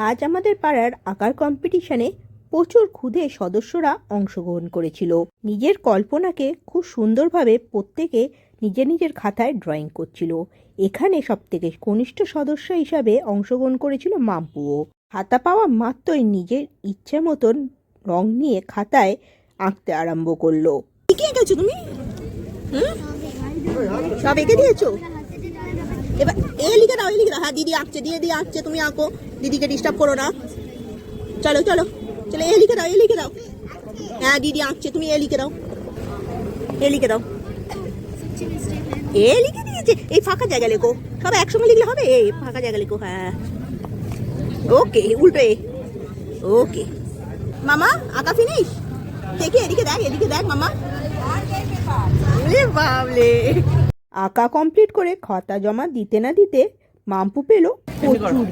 আজ আমাদের পাড়ার আঁকার কম্পিটিশনে প্রচুর ক্ষুদে সদস্যরা অংশগ্রহণ করেছিল। নিজের কল্পনাকে খুব সুন্দরভাবে প্রত্যেকে নিজের নিজের খাতায় ড্রয়িং করছিল। এখানে সবথেকে কনিষ্ঠ সদস্য হিসাবে অংশগ্রহণ করেছিল মাম্পুও। খাতা পাওয়া মাত্রই নিজের ইচ্ছে মতন রং নিয়ে খাতায় আঁকতে আরম্ভ করলো। কি এঁকেছো তুমি? সব এঁকে দিয়েছো? এবার লিখে দাও, হ্যাঁ দিদি আঁকছে, দিয়ে আঁকছে, তুমি আঁকো, দিদিকে ডিস্টার্ব করো না। চলো চলো চলো, লিখে দাও, হ্যাঁ দিদি আঁকছে, তুমি লিখে দাও, লিখে দিয়েছে। এই ফাঁকা জায়গা লেখো, সব একসঙ্গে লিখলে হবে, এই ফাঁকা জায়গা লেখো। হ্যাঁ ওকে, উল্টো ওকে। মামা আঁকা ফিনিশ? দেখি এদিকে দেখ মামা। বাবলে, আঁকা কমপ্লিট করে খাতা জমা দিতে না দিতে মাম্পু পেল প্রচুর